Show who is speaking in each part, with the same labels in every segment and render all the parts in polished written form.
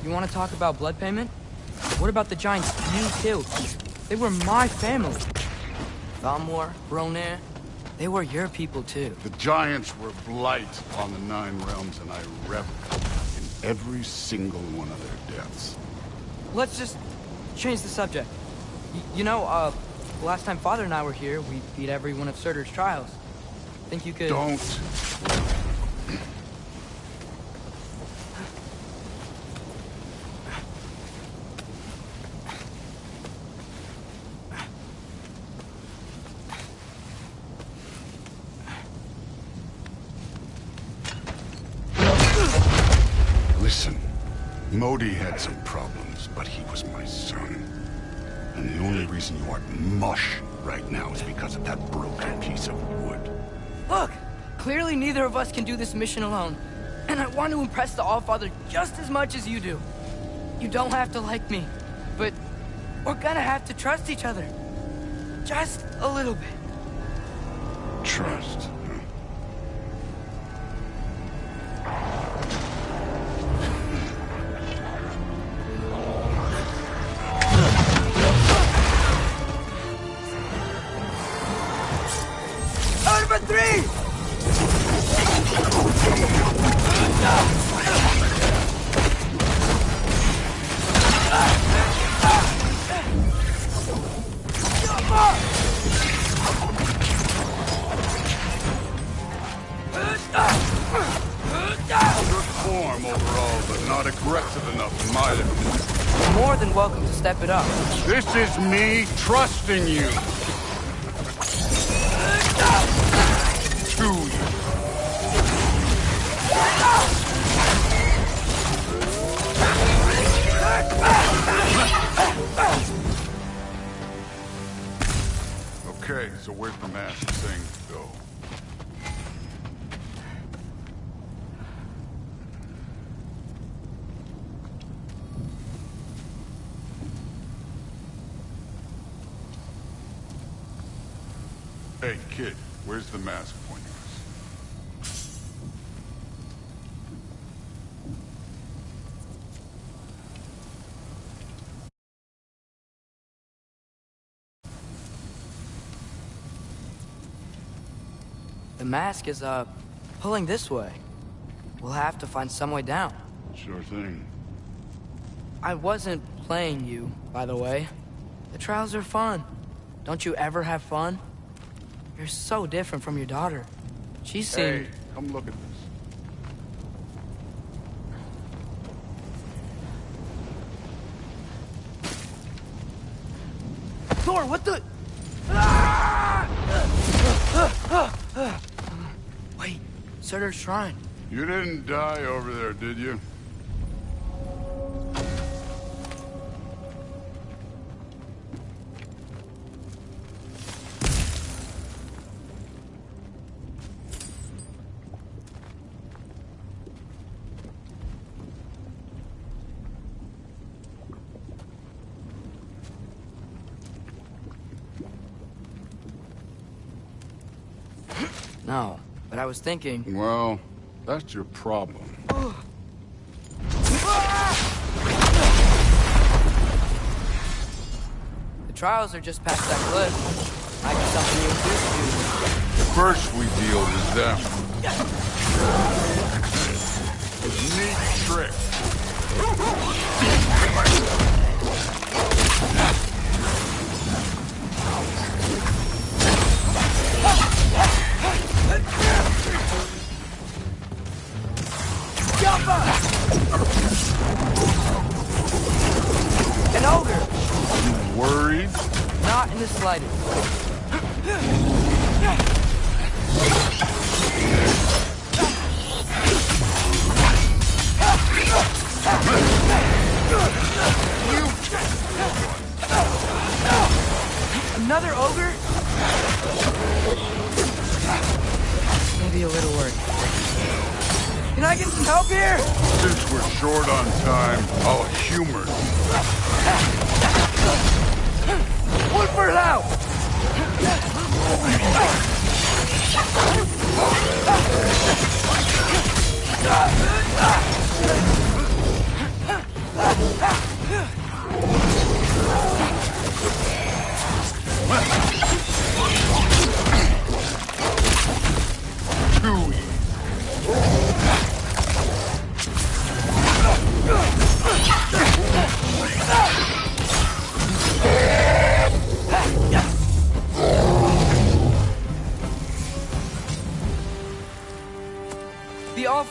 Speaker 1: You want to talk about blood payment? What about the giants you killed? They were my family. Thamor, Bronir, they were your people too.
Speaker 2: The giants were blight on the Nine Realms, and I reveled in every single one of their deaths.
Speaker 1: Let's just change the subject. You know, last time Father and I were here, we beat every one of Surtur's trials. Think you could...
Speaker 2: Don't. Listen, Modi had some problems, but he was my son. And the only reason you aren't mush right now is because of that broken piece of wood.
Speaker 1: Look! Clearly neither of us can do this mission alone. And I want to impress the Allfather just as much as you do. You don't have to like me, but we're gonna have to trust each other. Just a little bit.
Speaker 2: Trust.
Speaker 1: More than welcome to step it up.
Speaker 2: This is me trusting you. To you. Okay, so where's the mask thing go? Hey, kid, where's the mask pointing us?
Speaker 1: The mask is, pulling this way. We'll have to find some way down.
Speaker 2: Sure thing.
Speaker 1: I wasn't playing you, by the way. The trials are fun. Don't you ever have fun? You're so different from your daughter. She seemed...
Speaker 2: Hey, come look at this.
Speaker 1: Thor, what the... Wait, Surtur's shrine.
Speaker 2: You didn't die over there, did you?
Speaker 1: No, but I was thinking...
Speaker 2: Well, that's your problem.
Speaker 1: The trials are just past that cliff. Might be something you used to.
Speaker 2: First we deal with them. Neat trick.
Speaker 1: An ogre!
Speaker 2: You worried?
Speaker 1: Not in the slightest. Another ogre? Maybe a little worried. Can I get some help here?
Speaker 2: Since we're short on time, I'll humor you.
Speaker 1: One for now!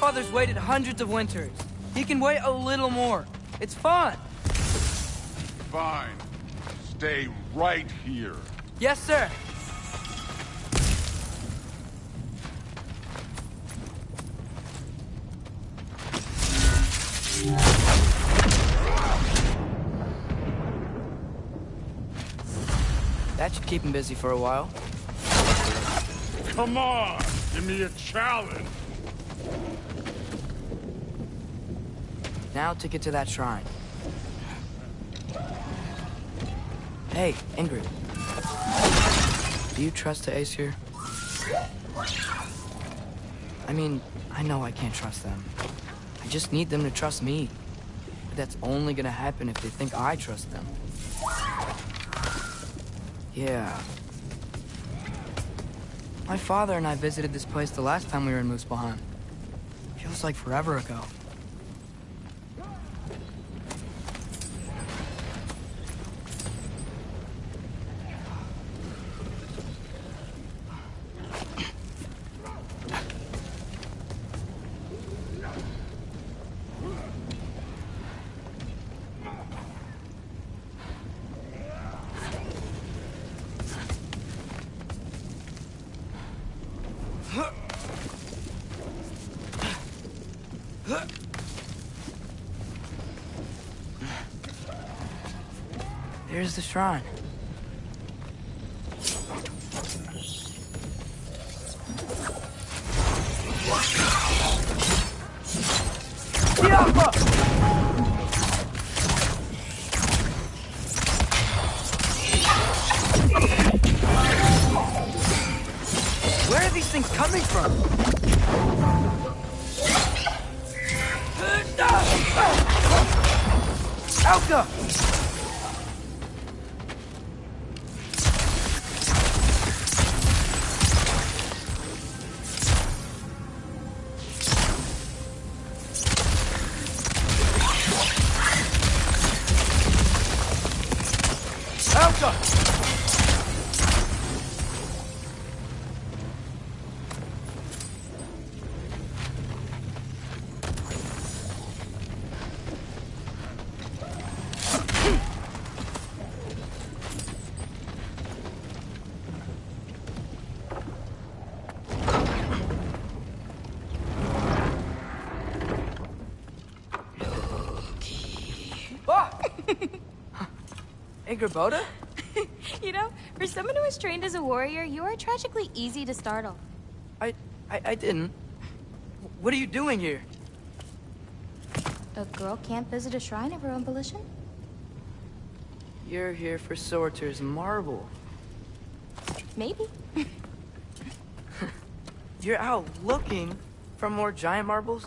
Speaker 1: father's waited hundreds of winters. He can wait a little more. It's fun.
Speaker 2: Fine. Stay right here.
Speaker 1: Yes, sir. That should keep him busy for a while.
Speaker 2: Come on! Give me a challenge!
Speaker 1: Now to get to that shrine. Hey, Ingrid. Do you trust the Ace here? I mean, I know I can't trust them. I just need them to trust me. But that's only gonna happen if they think I trust them. Yeah. My father and I visited this place the last time we were in Muspelheim. Feels like forever ago. There's the shrine. Where are these things coming from? Alka! Boda?
Speaker 3: You know, for someone who was trained as a warrior, you are tragically easy to startle.
Speaker 1: I didn't. What are you doing here?
Speaker 3: A girl can't visit a shrine of her own volition?
Speaker 1: You're here for Sorter's marble.
Speaker 3: Maybe.
Speaker 1: You're out looking for more giant marbles?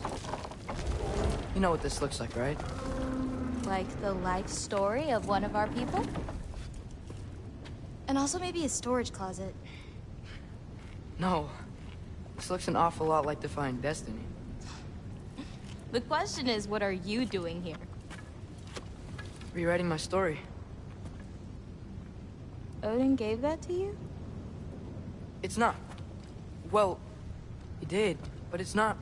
Speaker 1: You know what this looks like, right?
Speaker 3: Like the life story of one of our people? And also maybe a storage closet.
Speaker 1: No. This looks an awful lot like Defying Destiny.
Speaker 3: The question is, what are you doing here?
Speaker 1: Rewriting my story.
Speaker 3: Odin gave that to you?
Speaker 1: It's not. Well, he did, but it's not.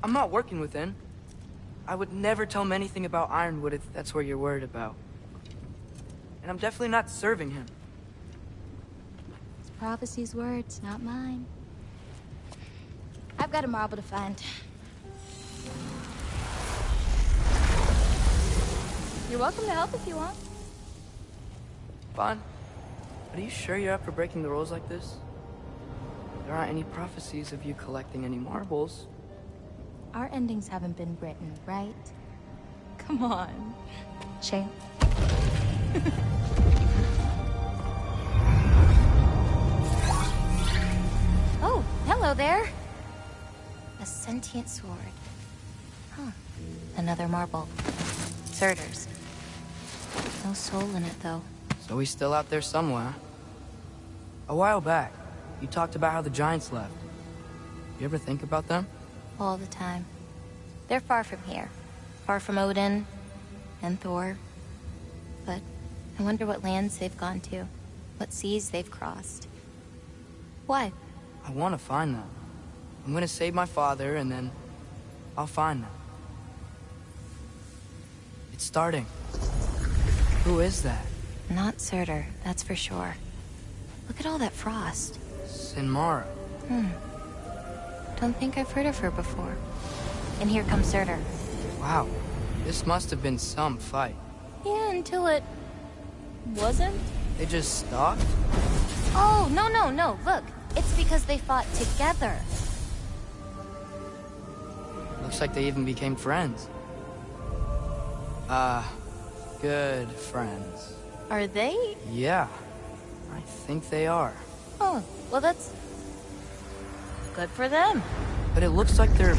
Speaker 1: I'm not working with him. I would never tell him anything about Ironwood if that's what you're worried about. And I'm definitely not serving him.
Speaker 3: It's prophecy's words, not mine. I've got a marble to find. You're welcome to help if you want.
Speaker 1: Fine. But are you sure you're up for breaking the rules like this? There aren't any prophecies of you collecting any marbles.
Speaker 3: Our endings haven't been written, right? Come on, champ. Oh, hello there. A sentient sword. Huh. Another marble. Surtur's. No soul in it, though.
Speaker 1: So he's still out there somewhere. A while back, you talked about how the giants left. You ever think about them?
Speaker 3: All the time. They're far from here. Far from Odin and Thor. But I wonder what lands they've gone to. What seas they've crossed. Why?
Speaker 1: I want to find them. I'm gonna save my father, and then I'll find them. It's starting. Who is that?
Speaker 3: Not Surtur, that's for sure. Look at all that frost.
Speaker 1: Sinmara.
Speaker 3: Don't think I've heard of her before. And here comes Surtur.
Speaker 1: Wow. This must have been some fight.
Speaker 3: Yeah, until it... wasn't?
Speaker 1: They just stopped?
Speaker 3: Oh, no. Look, it's because they fought together.
Speaker 1: Looks like they even became friends. Good friends.
Speaker 3: Are they?
Speaker 1: Yeah, I think they are.
Speaker 3: Oh, well that's... good for them.
Speaker 1: But it looks like their,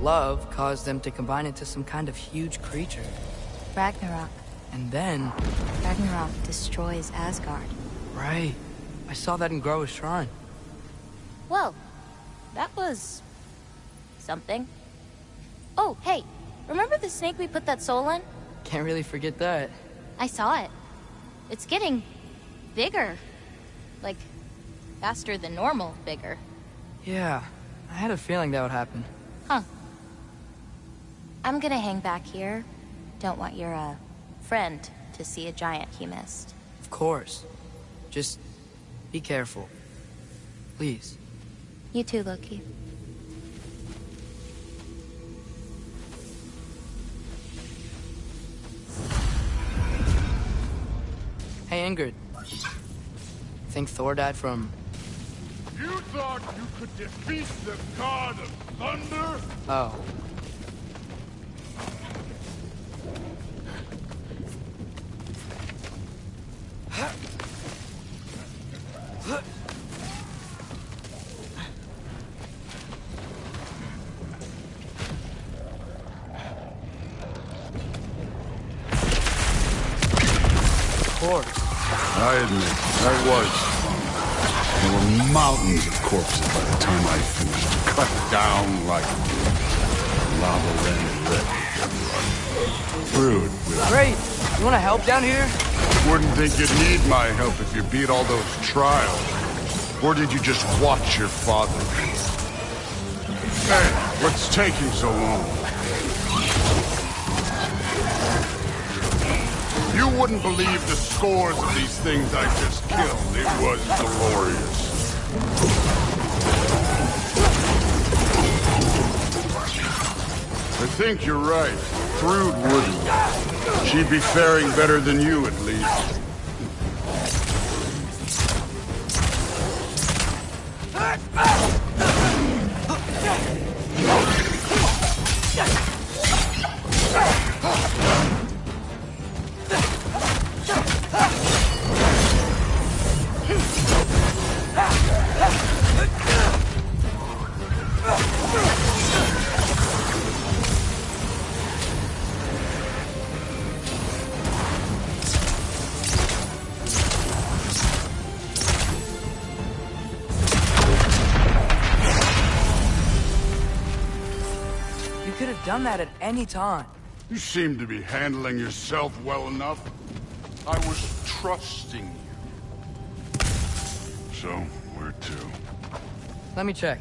Speaker 1: love caused them to combine into some kind of huge creature.
Speaker 3: Ragnarok.
Speaker 1: And then...
Speaker 3: Ragnarok destroys Asgard.
Speaker 1: Right. I saw that in Groa's shrine.
Speaker 3: Well, that was... something. Oh, hey, remember the snake we put that soul in?
Speaker 1: Can't really forget that.
Speaker 3: I saw it. It's getting... bigger. Like, faster than normal bigger.
Speaker 1: Yeah, I had a feeling that would happen.
Speaker 3: Huh. I'm gonna hang back here. Don't want your, friend to see a giant he missed.
Speaker 1: Of course. Just be careful. Please.
Speaker 3: You too, Loki.
Speaker 1: Hey, Ingrid. Think Thor died from...
Speaker 2: You thought you could defeat the god of thunder?
Speaker 1: Oh. Of course.
Speaker 2: I admit, I was. There were mountains of corpses by the time I finished. Cut down like lava ran red. Rude.
Speaker 1: Great. You want to help down here?
Speaker 2: Wouldn't think you'd need my help if you beat all those trials. Or did you just watch your father? Hey, what's taking so long? You wouldn't believe the scores of these things I just killed. It was glorious. I think you're right. Thrud wouldn't. She'd be faring better than you, at least.
Speaker 1: Done that at any time.
Speaker 2: You seem to be handling yourself well enough. I was trusting you. So, where to?
Speaker 1: Let me check.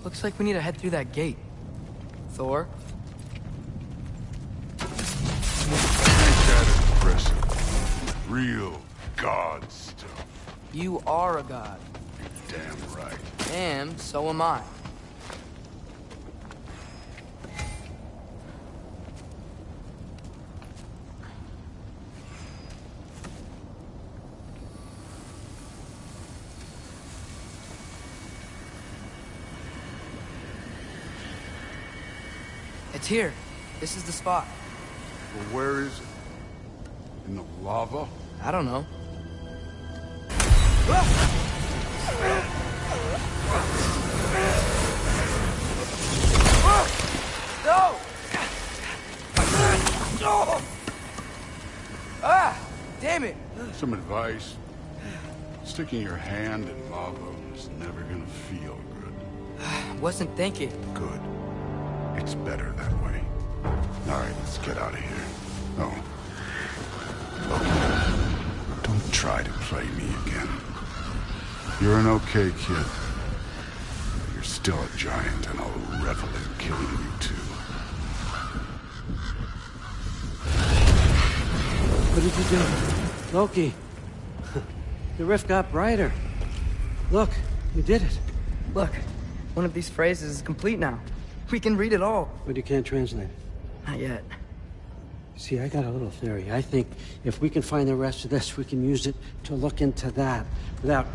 Speaker 1: Looks like we need to head through that gate. Thor?
Speaker 2: Ain't that impressive? Real god stuff.
Speaker 1: You are a god.
Speaker 2: Damn right.
Speaker 1: And so am I. It's here. This is the spot.
Speaker 2: Well, where is it? In the lava?
Speaker 1: I don't know. No! Ah! Damn it!
Speaker 2: Some advice. Sticking your hand in lava is never gonna feel good.
Speaker 1: Wasn't thinking.
Speaker 2: Good. It's better that way. All right, let's get out of here. Oh. Look, don't try to play me again. You're an okay kid. But you're still a giant, and I'll revel in killing you too.
Speaker 4: What did you do? Loki. The rift got brighter. Look, you did it.
Speaker 1: Look, one of these phrases is complete now. We can read it all.
Speaker 4: But you can't translate it.
Speaker 1: Not yet.
Speaker 4: See, I got a little theory. I think if we can find the rest of this, we can use it to look into that without,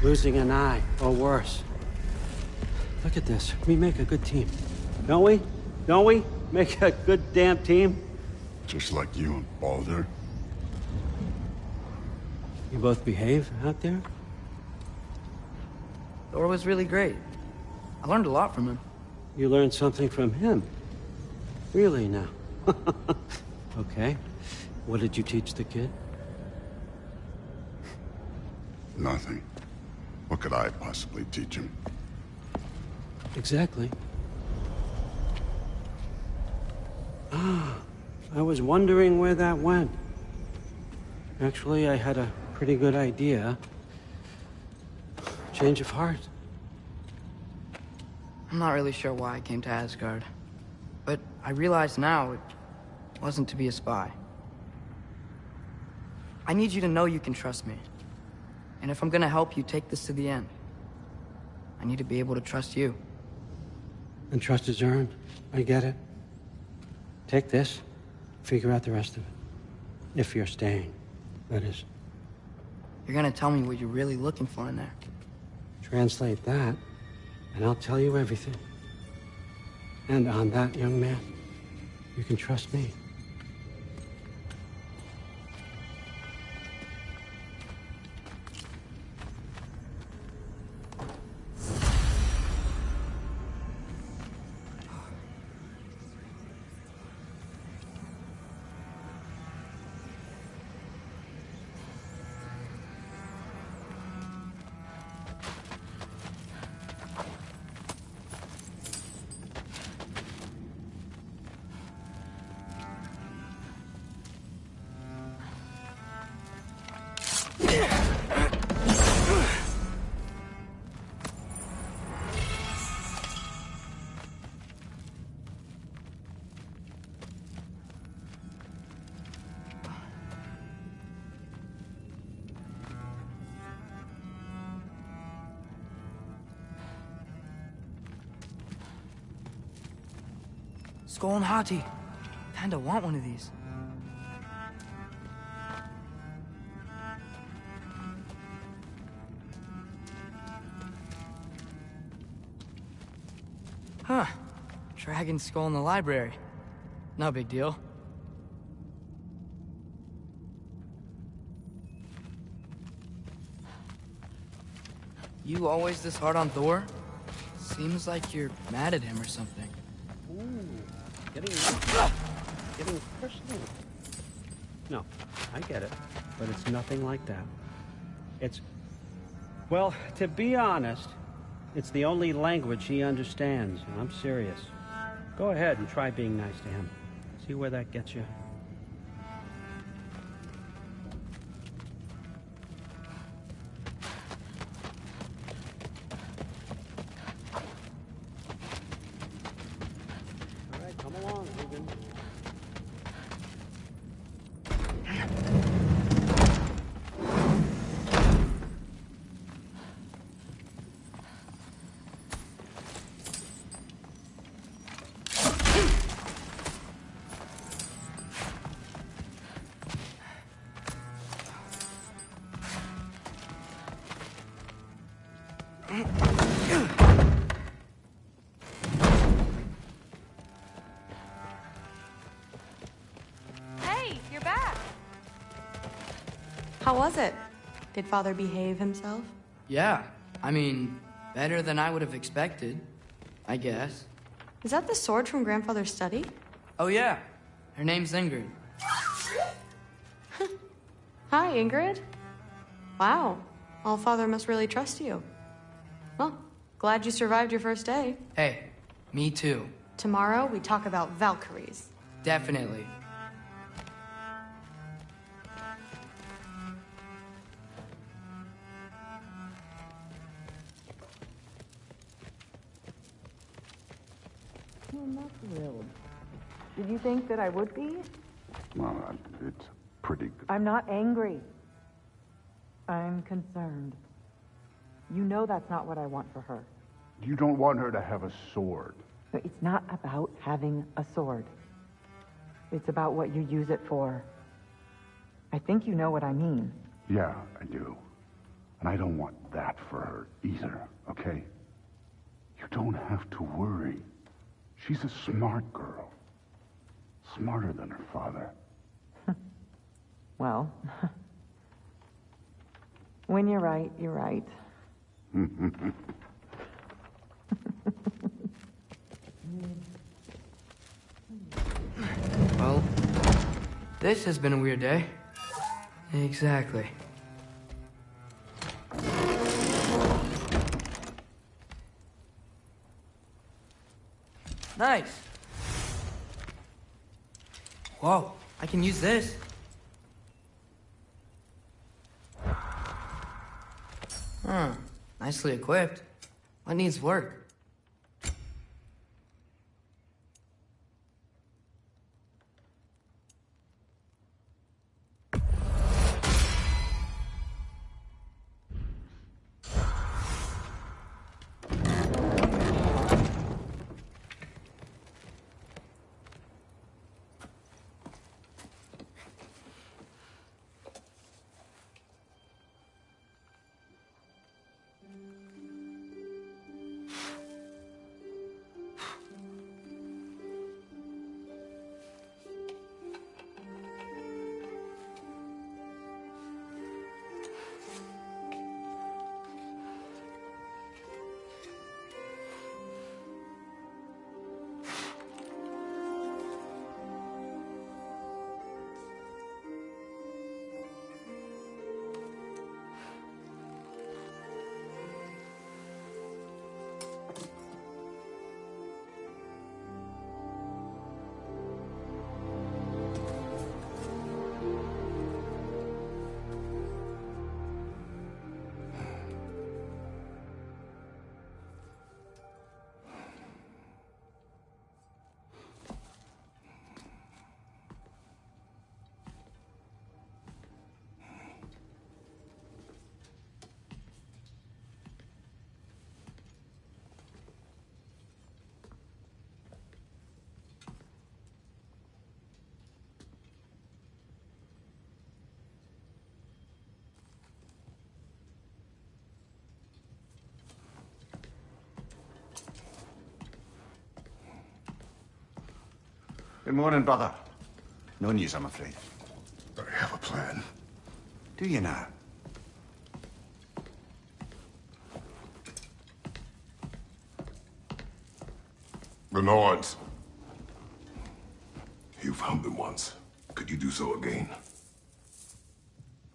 Speaker 4: losing an eye or worse. Look at this. We make a good team. Don't we? Don't we? Make a good damn team?
Speaker 2: Just like you and Baldur.
Speaker 4: You both behave out there?
Speaker 1: Thor was really great. I learned a lot from him.
Speaker 4: You learned something from him? Really now? Okay. What did you teach the kid?
Speaker 2: Nothing. What could I possibly teach him?
Speaker 4: Exactly. I was wondering where that went. Actually, I had a pretty good idea. Change of heart.
Speaker 1: I'm not really sure why I came to Asgard. But I realize now it wasn't to be a spy. I need you to know you can trust me. And if I'm gonna help you take this to the end, I need to be able to trust you.
Speaker 4: And trust is earned. I get it. Take this, figure out the rest of it. If you're staying, that is.
Speaker 1: You're gonna tell me what you're really looking for in there.
Speaker 4: Translate that, and I'll tell you everything. And on that, young man, you can trust me.
Speaker 1: Skull and Hati. Kinda want one of these. Huh. Dragon skull in the library. No big deal. You always this hard on Thor? Seems like you're mad at him or something.
Speaker 4: Getting personal. No, I get it, but it's nothing like that. Well, to be honest, it's the only language he understands, and I'm serious. Go ahead and try being nice to him. See where that gets you.
Speaker 5: Hey, you're back. How was it? Did Father behave himself?
Speaker 1: Yeah, I mean, better than I would have expected, I guess.
Speaker 5: Is that the sword from Grandfather's study?
Speaker 1: Oh yeah, her name's Ingrid.
Speaker 5: Hi, Ingrid. Wow, Allfather must really trust you. Well, glad you survived your first day.
Speaker 1: Hey, me too.
Speaker 5: Tomorrow, we talk about Valkyries.
Speaker 1: Definitely.
Speaker 6: I'm not thrilled. Did you think that I would be?
Speaker 2: Well, it's pretty good.
Speaker 6: I'm not angry. I'm concerned. You know that's not what I want for her.
Speaker 2: You don't want her to have a sword.
Speaker 6: No, it's not about having a sword. It's about what you use it for. I think you know what I mean.
Speaker 2: Yeah, I do. And I don't want that for her either, okay? You don't have to worry. She's a smart girl. Smarter than her father.
Speaker 6: Well, when you're right, you're right.
Speaker 1: Well, this has been a weird day. Exactly. Nice. Whoa, I can use this. Nicely equipped. What needs work?
Speaker 7: Good morning, brother. No news, I'm afraid.
Speaker 2: I have a plan.
Speaker 7: Do you now?
Speaker 8: The Norns. You found them once. Could you do so again?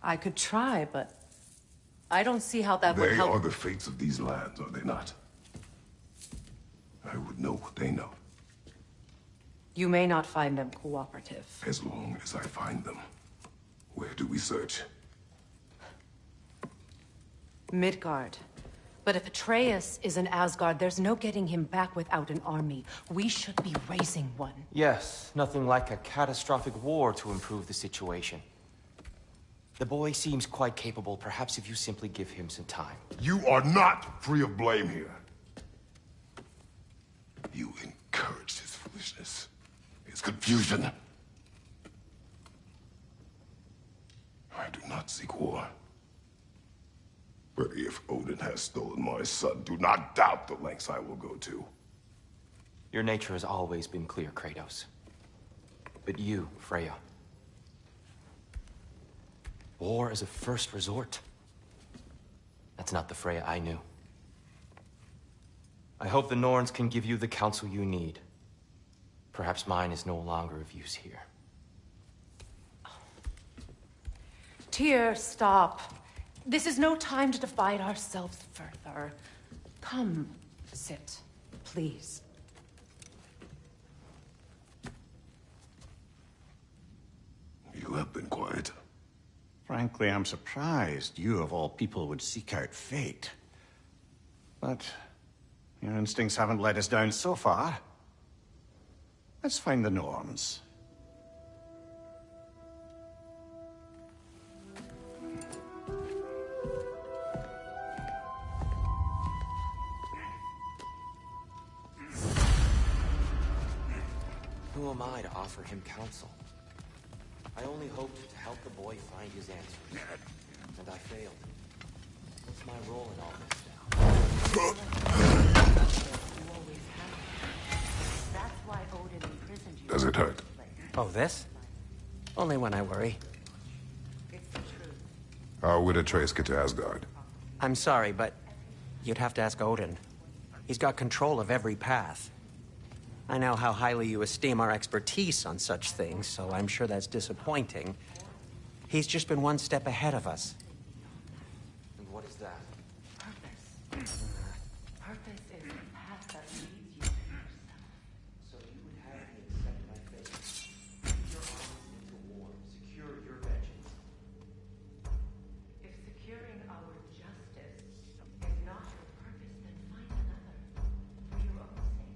Speaker 9: I could try, but I don't see how that would
Speaker 8: They
Speaker 9: help.
Speaker 8: are the fates of these lands, are they not? I would know what they know,
Speaker 9: You may not find them cooperative.
Speaker 8: as long as I find them. Where do we search?
Speaker 9: Midgard. But if Atreus is in Asgard, there's no getting him back without an army. We should be raising one.
Speaker 10: Yes, nothing like a catastrophic war to improve the situation. The boy seems quite capable. Perhaps if you simply give him some time.
Speaker 8: You are not free of blame here. You encouraged his foolishness, his confusion. I do not seek war. But if Odin has stolen my son, do not doubt the lengths I will go to.
Speaker 10: Your nature has always been clear, Kratos. But you, Freya. War is a first resort. That's not the Freya I knew. I hope the Norns can give you the counsel you need. Perhaps mine is no longer of use here.
Speaker 9: Tyr, stop. This is no time to divide ourselves further. Come, sit, please.
Speaker 8: You have been quiet.
Speaker 7: Frankly, I'm surprised you, of all people, would seek out fate. But your instincts haven't let us down so far. Let's find the norms.
Speaker 10: Who am I to offer him counsel? I only hoped to help the boy find his answers. And I failed. What's my role in all this now?
Speaker 9: You always have. That's why Odin imprisoned you.
Speaker 8: Does it hurt?
Speaker 4: Oh, this? Only when I worry.
Speaker 9: It's the truth.
Speaker 8: How would Atreus get to Asgard?
Speaker 4: I'm sorry, but you'd have to ask Odin. He's got control of every path. I know how highly you esteem our expertise on such things, so I'm sure that's disappointing. He's just been one step ahead of us.
Speaker 10: And what is that?
Speaker 9: Purpose. Purpose is the path that leads you to yourself.
Speaker 10: So you would have me accept my fate. Lead your armies into war. Secure your vengeance.
Speaker 9: If securing our justice is not your purpose, then find another. For your own sake.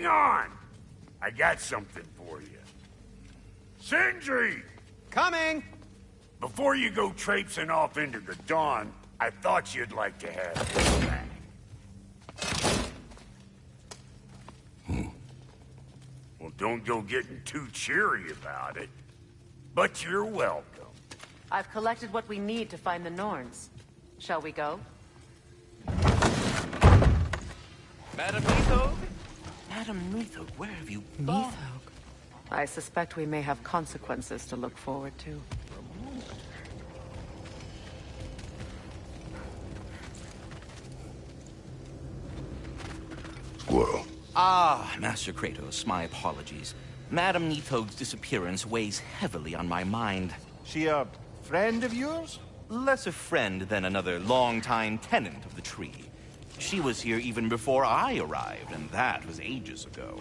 Speaker 2: Hang on! I got something for you. Sindri!
Speaker 10: Coming!
Speaker 2: Before you go traipsing off into the dawn, I thought you'd like to have this back. Well, don't go getting too cheery about it. But you're welcome.
Speaker 9: I've collected what we need to find the Norns. Shall we go?
Speaker 10: Madam Neathog? Madam Neathog, where have you gone?
Speaker 9: I suspect we may have consequences to look forward to.
Speaker 8: Squirrel.
Speaker 10: Ah, Master Kratos, my apologies. Madam Neathog's disappearance weighs heavily on my mind.
Speaker 7: She a friend of yours?
Speaker 10: Less a friend than another longtime tenant of the tree. She was here even before I arrived, and that was ages ago.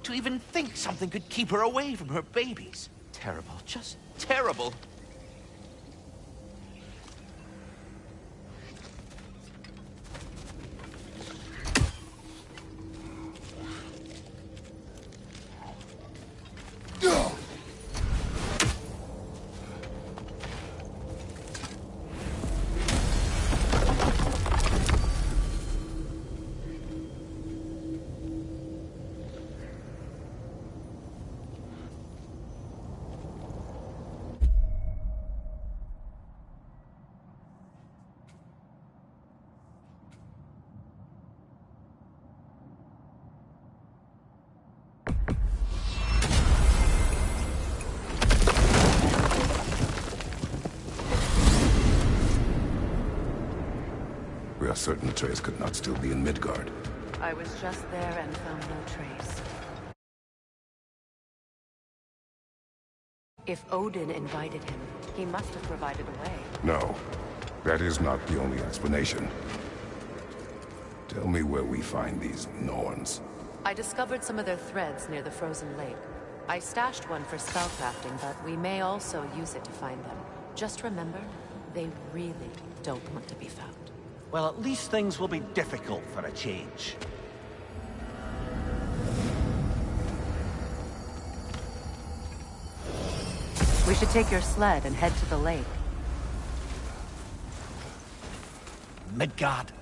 Speaker 10: To even think something could keep her away from her babies. Terrible, just terrible.
Speaker 8: We are certain Atreus could not still be in Midgard.
Speaker 9: I was just there and found no trace. If Odin invited him, he must have provided a way.
Speaker 8: No, that is not the only explanation. Tell me where we find these Norns.
Speaker 9: I discovered some of their threads near the frozen lake. I stashed one for spellcrafting, but we may also use it to find them. Just remember, they really don't want to be found.
Speaker 11: Well, at least things will be difficult for a change.
Speaker 9: We should take your sled and head to the lake.
Speaker 11: Midgard.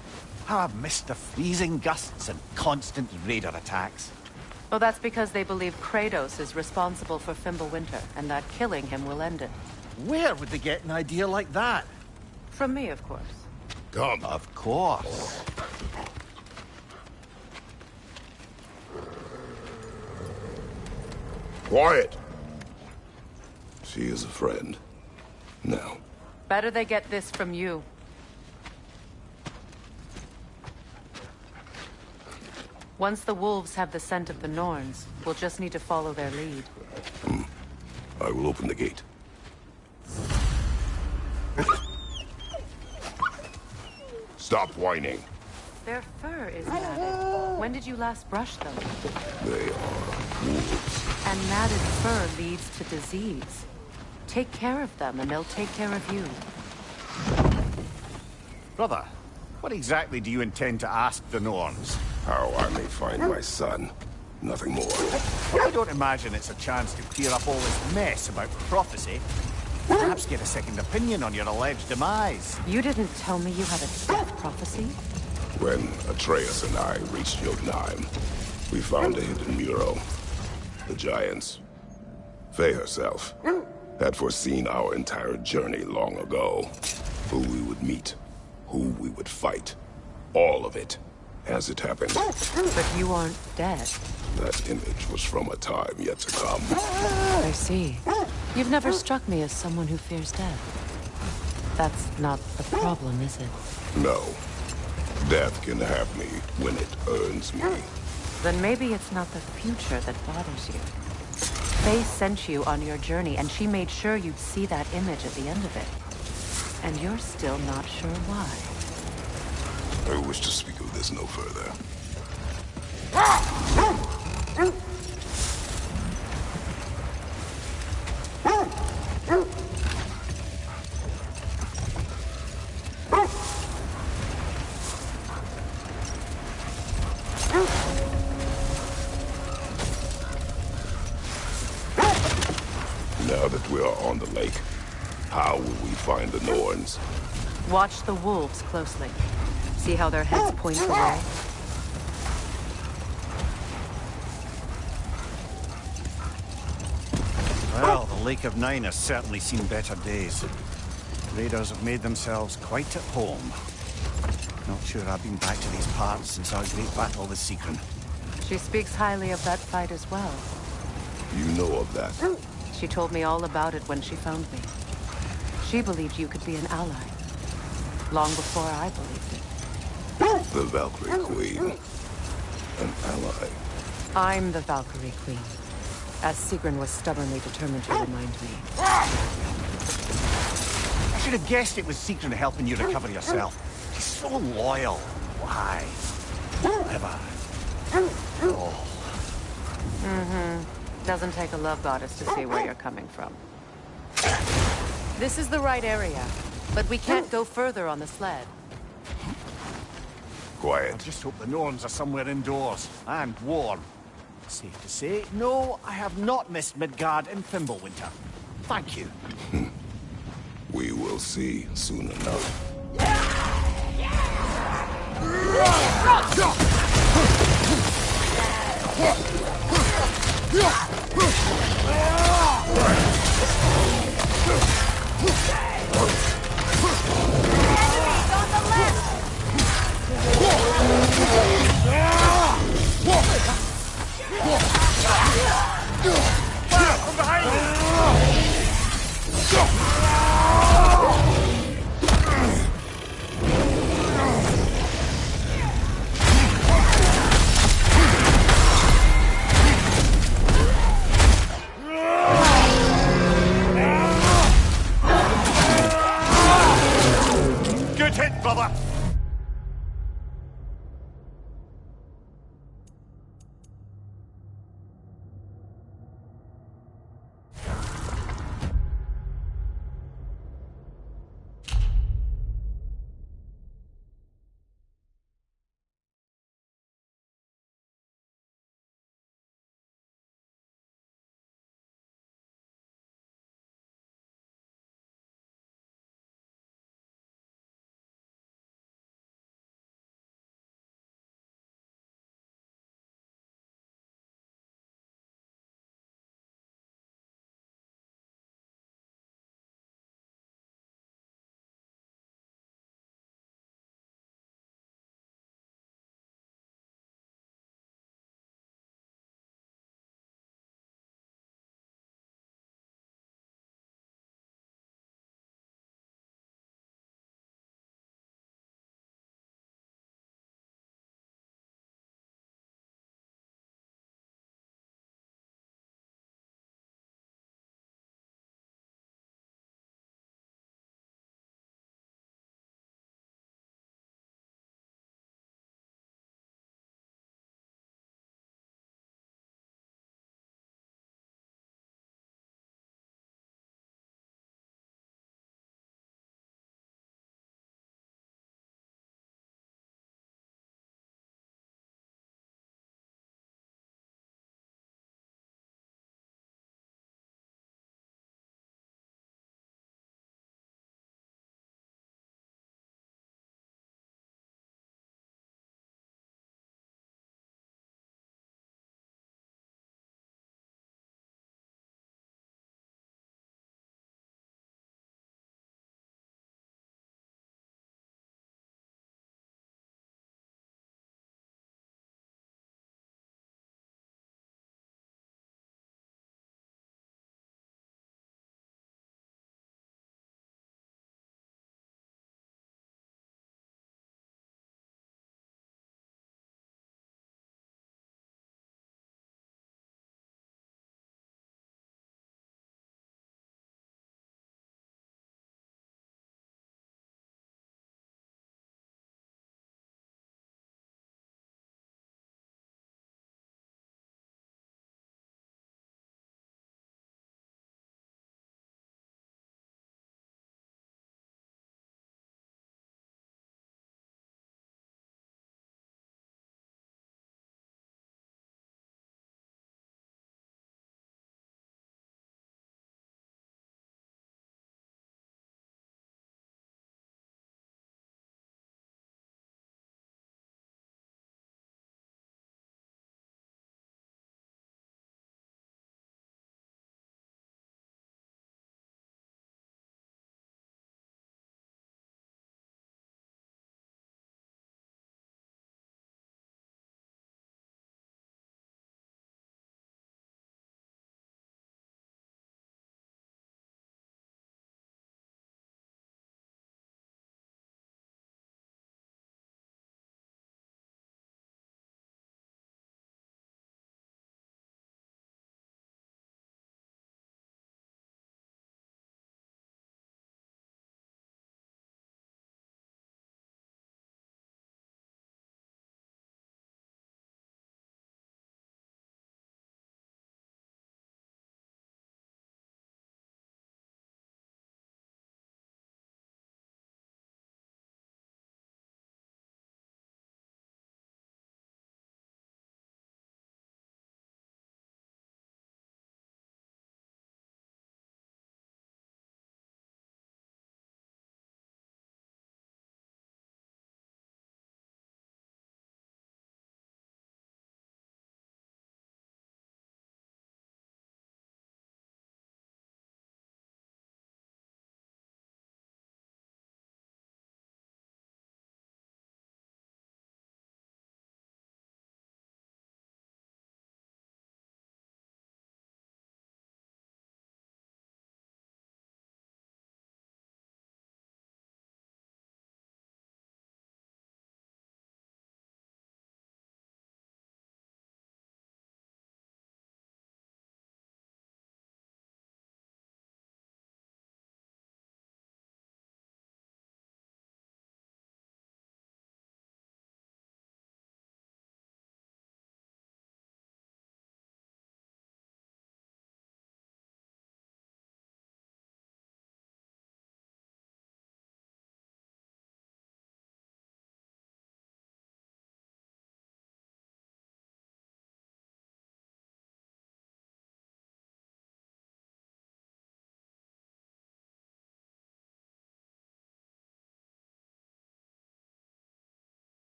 Speaker 11: How I've missed the freezing gusts and constant raider attacks.
Speaker 9: Oh, that's because they believe Kratos is responsible for Fimbulwinter, and that killing him will end it.
Speaker 11: Where would they get an idea like that?
Speaker 9: From me, of course.
Speaker 8: Come.
Speaker 11: Of course.
Speaker 8: Quiet! She is a friend. Now.
Speaker 9: Better they get this from you. Once the wolves have the scent of the Norns, we'll just need to follow their lead.
Speaker 8: I will open the gate. Stop whining.
Speaker 9: Their fur is matted. When did you last brush them?
Speaker 8: They are wolves.
Speaker 9: And matted fur leads to disease. Take care of them, and they'll take care of you.
Speaker 7: Brother, what exactly do you intend to ask the Norns?
Speaker 8: How I may find my son. Nothing more.
Speaker 7: I don't imagine it's a chance to clear up all this mess about prophecy. Perhaps get a second opinion on your alleged demise.
Speaker 9: You didn't tell me you had a death prophecy?
Speaker 8: When Atreus and I reached Jotunheim, we found a hidden mural. The Giants, Faye herself, had foreseen our entire journey long ago. Who we would meet, who we would fight. All of it, as it happened.
Speaker 9: But you aren't dead.
Speaker 8: That image was from a time yet to come.
Speaker 9: I see. You've never struck me as someone who fears death. That's not the problem, is it?
Speaker 8: No. Death can have me when it earns me.
Speaker 9: Then maybe it's not the future that bothers you. Faye sent you on your journey, and she made sure you'd see that image at the end of it. And you're still not sure why.
Speaker 8: I wish to speak of this no further. Now that we are on the lake, how will we find the Norns?
Speaker 9: Watch the wolves closely. See how their heads point away?
Speaker 11: Well, the Lake of Nine has certainly seen better days. Raiders have made themselves quite at home. Not sure I've been back to these parts since our great battle with Seekron.
Speaker 9: She speaks highly of that fight as well.
Speaker 8: You know of that?
Speaker 9: She told me all about it when she found me. She believed you could be an ally. Long before I believed it.
Speaker 8: The Valkyrie Queen. An ally.
Speaker 9: I'm the Valkyrie Queen. As Seekron was stubbornly determined to remind me.
Speaker 11: I should have guessed it was Seekron helping you recover yourself. She's so loyal. Why? Whatever. Oh.
Speaker 9: Doesn't take a love goddess to see where you're coming from. This is the right area, but we can't go further on the sled.
Speaker 11: I
Speaker 8: Quiet.
Speaker 11: just hope the Norns are somewhere indoors and warm. Safe to say, no, I have not missed Midgard in Fimbulwinter. Thank you.
Speaker 8: We will see soon enough.
Speaker 11: From behind us! Good hit, brother!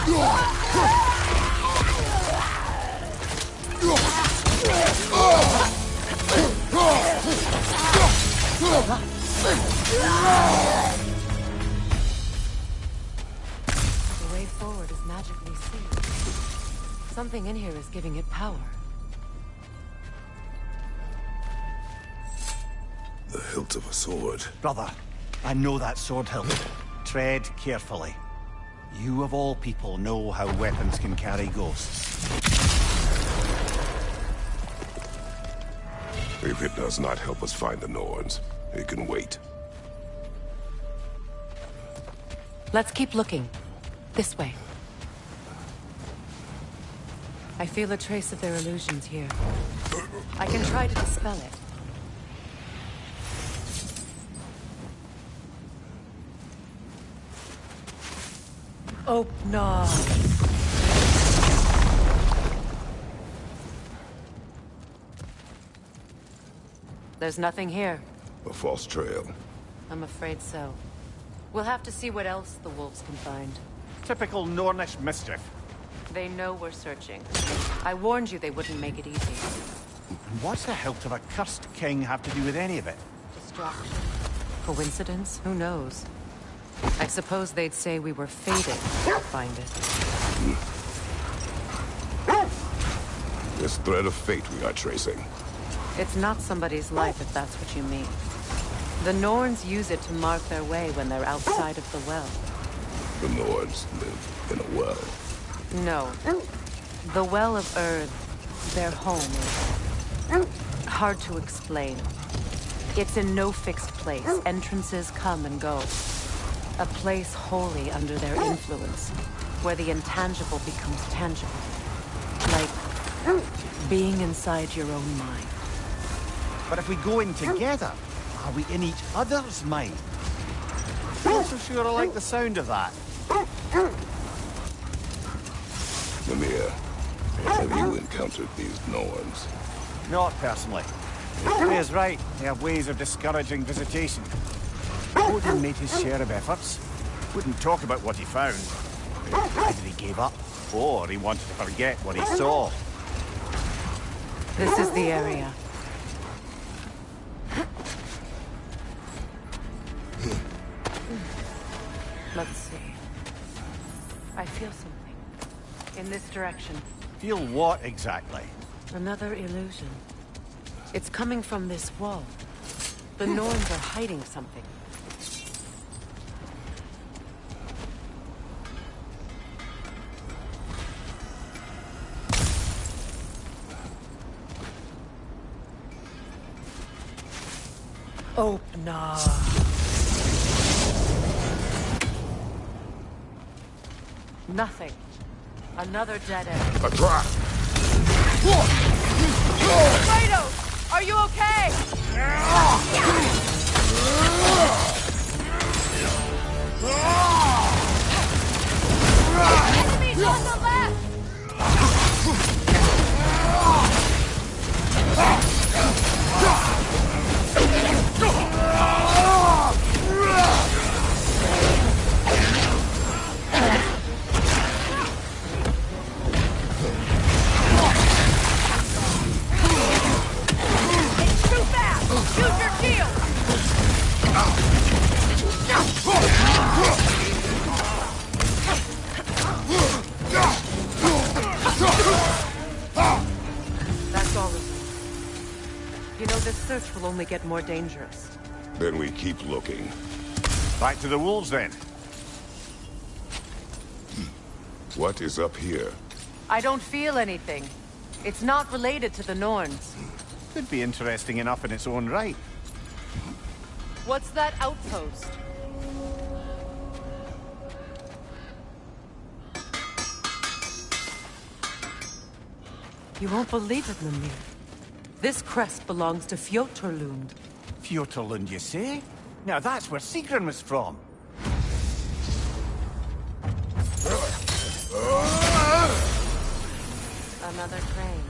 Speaker 9: The way forward is magically sealed. Something in here is giving it power.
Speaker 8: The hilt of a sword.
Speaker 11: Brother, I know that sword hilt. Tread carefully. You of all people know how weapons can carry ghosts.
Speaker 8: If it does not help us find the Norns, it can wait.
Speaker 9: Let's keep looking. This way. I feel a trace of their illusions here. I can try to dispel it. Oh, no. There's nothing here.
Speaker 8: A false trail.
Speaker 9: I'm afraid so. We'll have to see what else the wolves can find.
Speaker 11: Typical Nornish mischief.
Speaker 9: They know we're searching. I warned you they wouldn't make it easy.
Speaker 11: What's the hilt of a cursed king have to do with any of it?
Speaker 9: Distraction. Coincidence? Who knows? I suppose they'd say we were fated to find it.
Speaker 8: This thread of fate we are tracing.
Speaker 9: It's not somebody's life, if that's what you mean. The Norns use it to mark their way when they're outside of the well.
Speaker 8: The Norns live in a well.
Speaker 9: No. The Well of Earth, their home, is hard to explain. It's in no fixed place. Entrances come and go. A place wholly under their influence, where the intangible becomes tangible. Like being inside your own mind.
Speaker 11: But if we go in together, are we in each other's mind? Not so sure I like the sound of that.
Speaker 8: Mimir, have you encountered these Norns?
Speaker 11: Not personally. He is right. They have ways of discouraging visitation. Odin made his share of efforts. Wouldn't talk about what he found. Either he gave up, or he wanted to forget what he saw.
Speaker 9: This is the area. Let's see. I feel something. In this direction.
Speaker 11: Feel what exactly?
Speaker 9: Another illusion. It's coming from this wall. The Norns are hiding something. Oh, no. Nothing. Another dead end.
Speaker 8: A trap!
Speaker 1: Kratos! Are you okay? Enemies on the left! That's all of them. You know, this search will only get more dangerous.
Speaker 8: Then we keep looking.
Speaker 11: Back to the wolves, then.
Speaker 8: What is up here?
Speaker 9: I don't feel anything. It's not related to the Norns.
Speaker 11: Could be interesting enough in its own right.
Speaker 9: What's that outpost? You won't believe it, Mimir. This crest belongs to Fjoturlund.
Speaker 11: Fjoturlund, you say? Now that's where Sigrun was from.
Speaker 9: Another crane.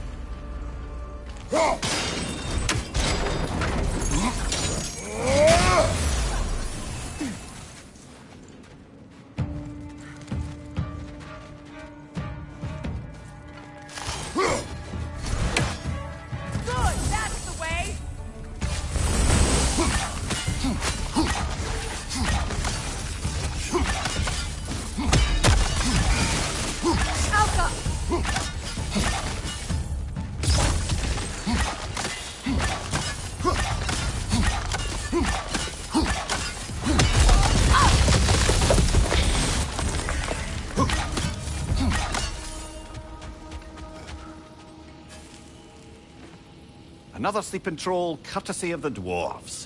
Speaker 11: Another sleeping troll, courtesy of the dwarves.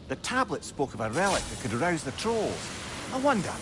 Speaker 11: The tablet spoke of a relic that could arouse the trolls. I wonder,